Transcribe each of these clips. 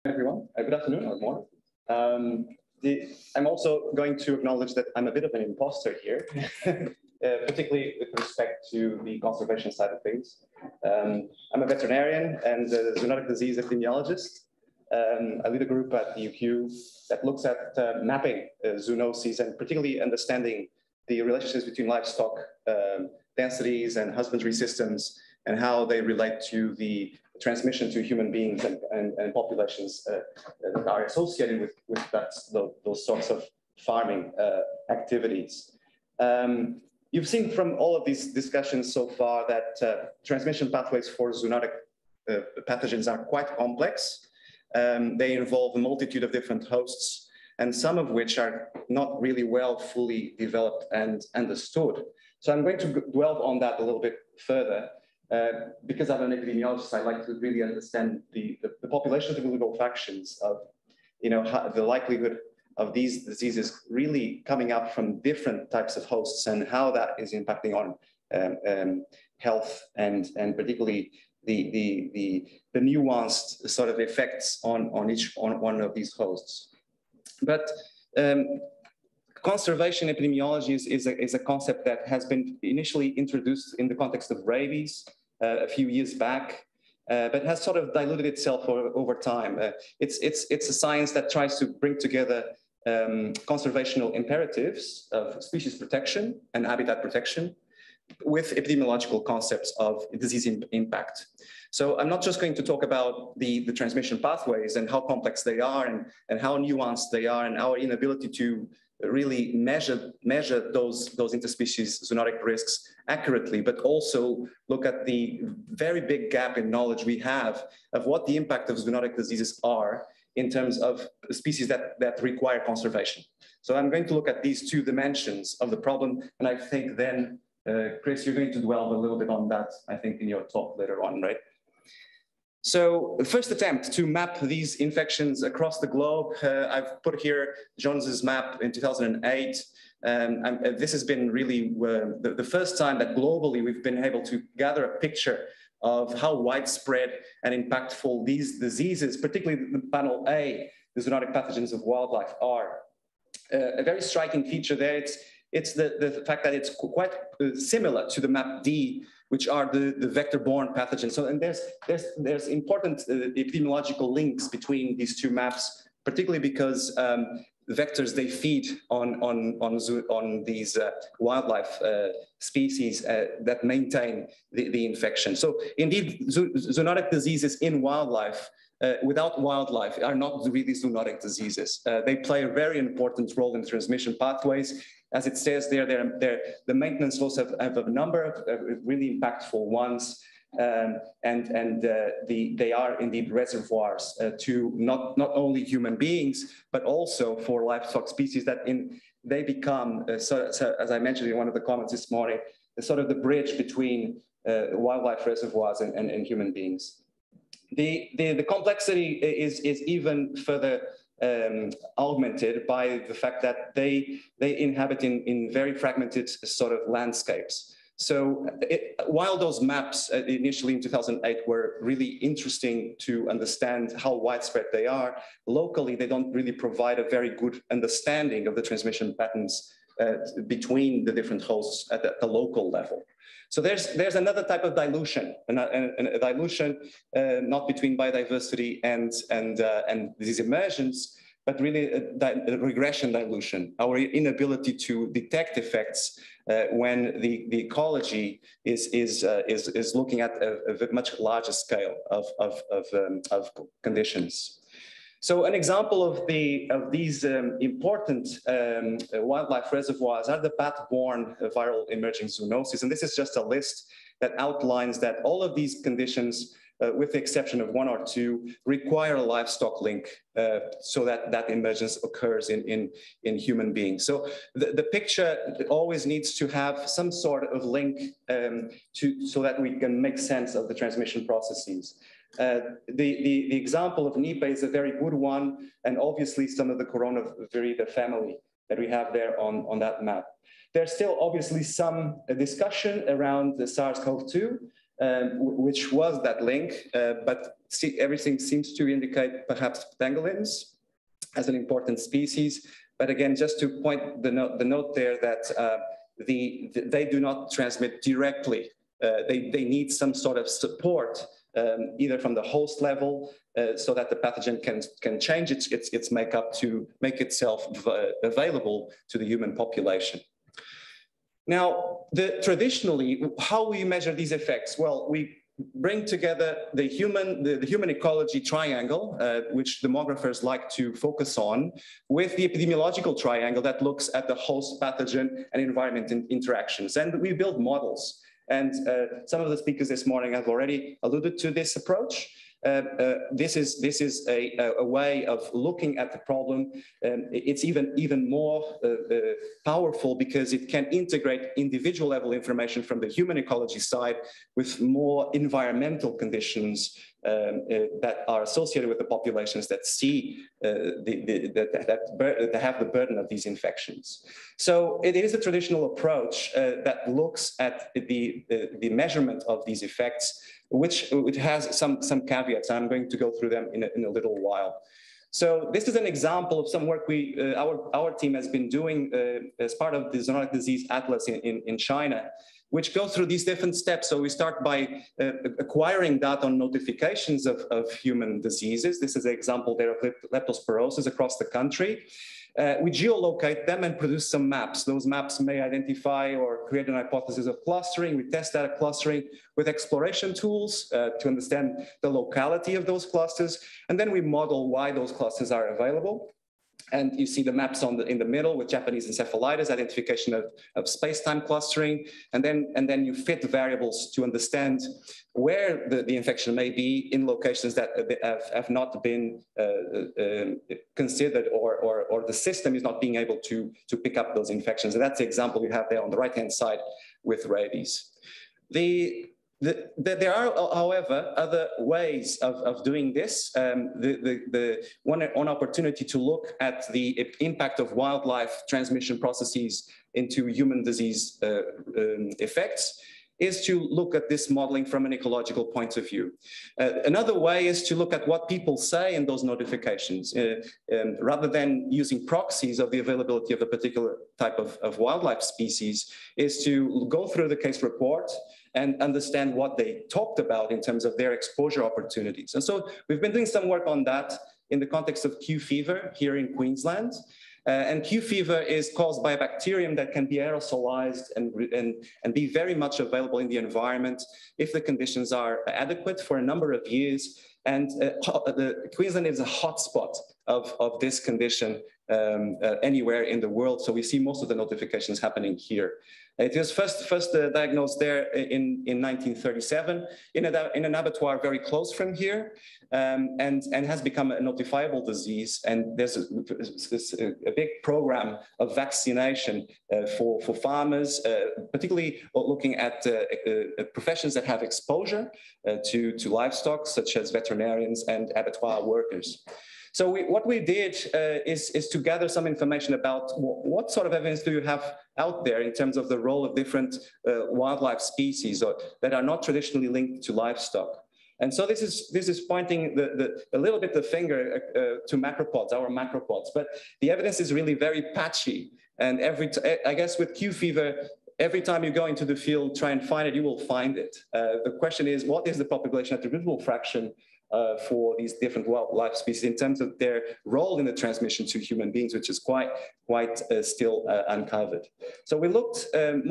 Everyone. Good afternoon or morning. I'm also going to acknowledge that I'm a bit of an imposter here, particularly with respect to the conservation side of things. I'm a veterinarian and a zoonotic disease epidemiologist. I lead a group at the UQ that looks at mapping zoonoses and particularly understanding the relationships between livestock densities and husbandry systems and how they relate to the transmission to human beings and populations that are associated with those sorts of farming activities. You've seen from all of these discussions so far that transmission pathways for zoonotic pathogens are quite complex. They involve a multitude of different hosts, and some of which are not really well fully developed and understood. So I'm going to dwell on that a little bit further. Because I'm an epidemiologist, I like to really understand the population developmental factions of, how the likelihood of these diseases really coming up from different types of hosts and how that is impacting on health and particularly the nuanced sort of effects on one of these hosts. But conservation epidemiology is a concept that has been initially introduced in the context of rabies a few years back, but has sort of diluted itself over time. It's a science that tries to bring together conservational imperatives of species protection and habitat protection with epidemiological concepts of disease impact. So I'm not just going to talk about the transmission pathways and how complex they are and how nuanced they are and our inability to really measure those interspecies zoonotic risks accurately, but also look at the very big gap in knowledge we have of what the impact of zoonotic diseases are in terms of species that require conservation. So I'm going to look at these two dimensions of the problem, and I think then, Chris, you're going to dwell a little bit on that, I think, in your talk later on, right? So the first attempt to map these infections across the globe, I've put here Jones's map in 2008. This has been really the first time that globally we've been able to gather a picture of how widespread and impactful these diseases, particularly the panel A, the zoonotic pathogens of wildlife, are. A very striking feature there, it's the fact that it's quite similar to the map D, which are the vector-borne pathogens. So, and there's important epidemiological links between these two maps, particularly because vectors, they feed on these wildlife species that maintain the infection. So indeed, zoonotic diseases in wildlife without wildlife are not really zoonotic diseases. They play a very important role in transmission pathways. As it says there, the maintenance flows have a number of really impactful ones, and they are indeed reservoirs to not only human beings, but also for livestock species that they become, so as I mentioned in one of the comments this morning, sort of the bridge between wildlife reservoirs and human beings. The complexity is even further augmented by the fact that they inhabit in very fragmented sort of landscapes. So while those maps initially in 2008 were really interesting to understand how widespread they are, locally they don't really provide a very good understanding of the transmission patterns between the different hosts at the local level. So there's another type of dilution, a dilution not between biodiversity and disease emergence, but really a regression dilution, our inability to detect effects when the ecology is looking at a much larger scale of conditions. So an example of these important wildlife reservoirs are the bat-borne viral emerging zoonoses. And this is just a list that outlines that all of these conditions, with the exception of one or two, require a livestock link so that emergence occurs in human beings. So the picture always needs to have some sort of link so that we can make sense of the transmission processes. The example of Nipah is a very good one, and obviously some of the Coronavirida family that we have there on that map. There's still obviously some discussion around the SARS-CoV-2, which was that link, but everything seems to indicate perhaps pangolins as an important species. But again, just to point the note there that they do not transmit directly. They need some sort of support, either from the host level, so that the pathogen can change its makeup to make itself available to the human population. Now, traditionally, how we measure these effects? Well, we bring together the human ecology triangle, which demographers like to focus on, with the epidemiological triangle that looks at the host, pathogen, and environment interactions. And we build models. And some of the speakers this morning have already alluded to this approach. This is a way of looking at the problem. It's even more powerful because it can integrate individual level information from the human ecology side with more environmental conditions that are associated with the populations that see that have the burden of these infections. So it is a traditional approach that looks at the measurement of these effects, which has some caveats. I'm going to go through them in a little while. So this is an example of some work our team has been doing as part of the Zoonotic Disease Atlas in China, which goes through these different steps. So we start by acquiring data on notifications of human diseases. This is an example there of leptospirosis across the country. We geolocate them and produce some maps. Those maps may identify or create an hypothesis of clustering. We test that clustering with exploration tools to understand the locality of those clusters. And then we model why those clusters are available. And you see the maps in the middle with Japanese encephalitis, identification of space-time clustering, and then you fit variables to understand where the infection may be in locations that have not been considered, or the system is not being able to pick up those infections. And that's the example you have there on the right-hand side with rabies. There are, however, other ways of doing this. One opportunity to look at the impact of wildlife transmission processes into human disease effects is to look at this modeling from an ecological point of view. Another way is to look at what people say in those notifications. Rather than using proxies of the availability of a particular type of wildlife species, is to go through the case report and understand what they talked about in terms of their exposure opportunities. And so we've been doing some work on that in the context of Q fever here in Queensland. And Q fever is caused by a bacterium that can be aerosolized and be very much available in the environment if the conditions are adequate for a number of years. And Queensland is a hotspot of this condition anywhere in the world. So we see most of the notifications happening here. It was first diagnosed there in 1937 in an abattoir very close from here, and has become a notifiable disease. And there's a big program of vaccination for farmers, particularly looking at professions that have exposure to livestock, such as veterinarians and abattoir workers. So what we did is to gather some information about what sort of evidence do you have out there in terms of the role of different wildlife species that are not traditionally linked to livestock. And so this is pointing a little bit the finger to macropods, our macropods, but the evidence is really very patchy. And I guess with Q fever, every time you go into the field, try and find it, you will find it. The question is, what is the population attributable fraction for these different wildlife species in terms of their role in the transmission to human beings, which is quite still uncovered. So we looked in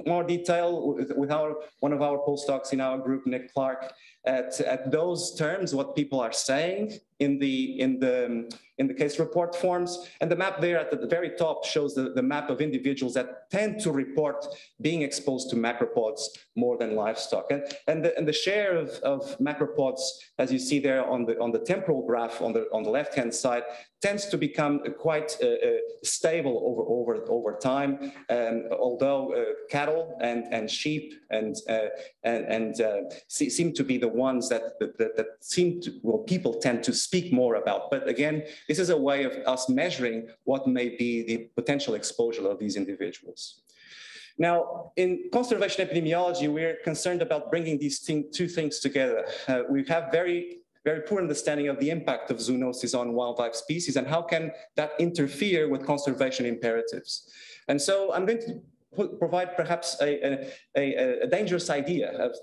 more detail with one of our postdocs in our group, Nick Clark, at those terms, what people are saying in the case report forms. And the map there at the very top shows the map of individuals that tend to report being exposed to macropods more than livestock. And the share of macropods, as you see there on the temporal graph on the left-hand side, tends to become quite stable over time. Although cattle and sheep seem to be the ones that people tend to speak more about. But again, this is a way of us measuring what may be the potential exposure of these individuals. Now, in conservation epidemiology, we're concerned about bringing these two things together. We have very poor understanding of the impact of zoonosis on wildlife species and how can that interfere with conservation imperatives. And so I'm going to provide perhaps a dangerous idea of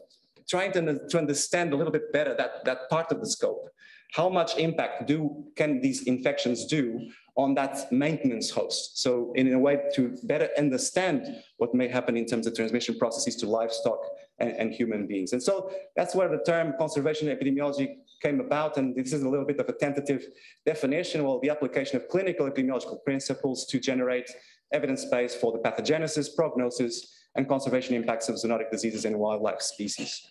trying to understand a little bit better that part of the scope. How much impact can these infections do on that maintenance host? So in a way to better understand what may happen in terms of transmission processes to livestock and human beings. And so that's where the term conservation epidemiology came about. And this is a little bit of a tentative definition, well, the application of clinical epidemiological principles to generate evidence base for the pathogenesis, prognosis, and conservation impacts of zoonotic diseases in wildlife species.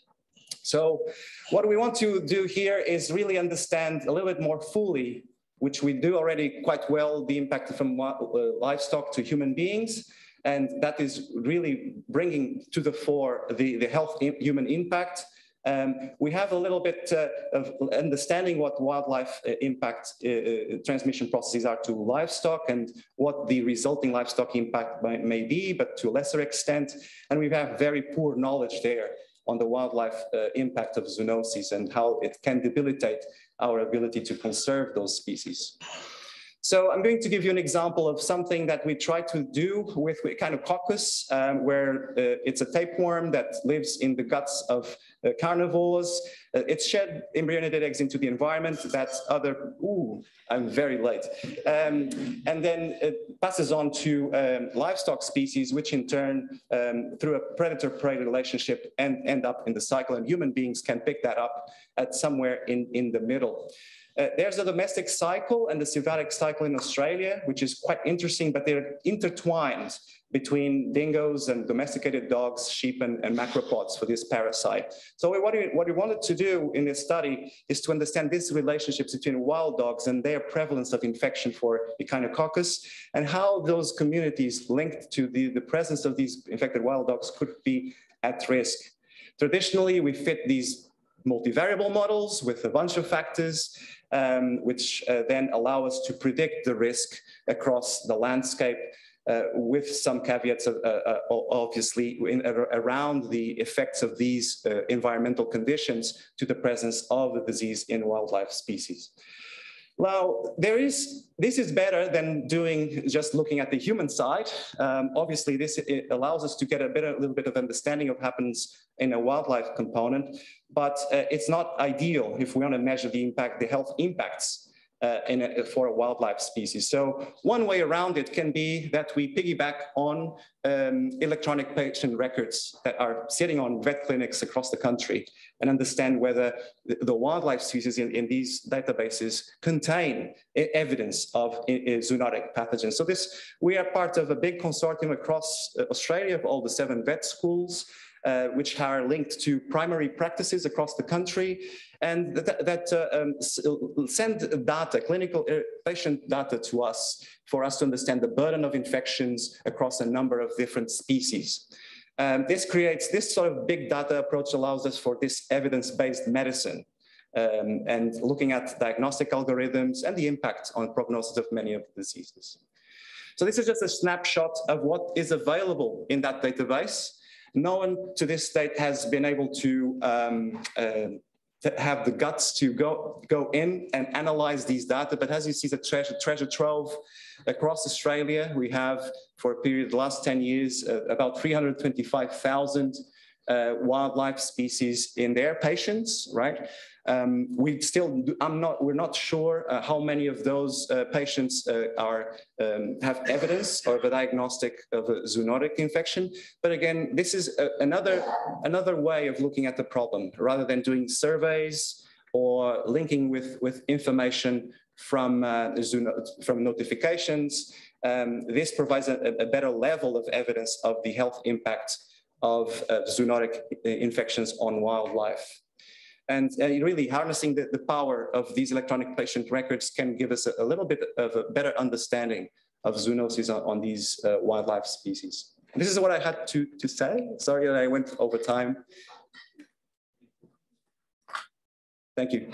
So what we want to do here is really understand a little bit more fully, which we do already quite well, the impact from livestock to human beings. And that is really bringing to the fore the health human impact. We have a little bit of understanding what wildlife impact transmission processes are to livestock and what the resulting livestock impact may be, but to a lesser extent. And we have very poor knowledge there on the wildlife impact of zoonosis and how it can debilitate our ability to conserve those species. So I'm going to give you an example of something that we try to do with Echinococcus, where it's a tapeworm that lives in the guts of carnivores. It's shed embryonidated eggs into the environment. That's I'm very late. And then it passes on to livestock species, which in turn, through a predator-prey relationship, end up in the cycle, and human beings can pick that up at somewhere in the middle. There's a domestic cycle and the sylvatic cycle in Australia, which is quite interesting, but they're intertwined between dingoes and domesticated dogs, sheep, and macropods for this parasite. So what we wanted to do in this study is to understand these relationships between wild dogs and their prevalence of infection for Echinococcus, and how those communities linked to the presence of these infected wild dogs could be at risk. Traditionally, we fit these multivariable models with a bunch of factors, which then allow us to predict the risk across the landscape, with some caveats, obviously, around the effects of these environmental conditions to the presence of the disease in wildlife species. Now, this is better than just looking at the human side. Obviously, it allows us to get a little bit of understanding of what happens in a wildlife component, but it's not ideal if we want to measure the health impacts for a wildlife species. So one way around it can be that we piggyback on electronic patient records that are sitting on vet clinics across the country and understand whether the wildlife species in these databases contain evidence of zoonotic pathogens. So we are part of a big consortium across Australia of all the 7 vet schools, which are linked to primary practices across the country, and send data, clinical patient data to us for us to understand the burden of infections across a number of different species. This sort of big data approach allows us for this evidence-based medicine, and looking at diagnostic algorithms and the impact on prognosis of many of the diseases. So this is just a snapshot of what is available in that database. No one to this date has been able to have the guts to go in and analyze these data. But as you see, the treasure trove across Australia, we have, for a period of the last 10 years, about 325,000 wildlife species in their patients, right? We're not sure how many of those patients have evidence of a diagnostic of a zoonotic infection. But again, this is another way of looking at the problem, rather than doing surveys or linking with information from notifications. This provides a better level of evidence of the health impact of zoonotic infections on wildlife. And really harnessing the power of these electronic patient records can give us a little bit of a better understanding of zoonosis on these wildlife species. This is what I had to say. Sorry that I went over time. Thank you.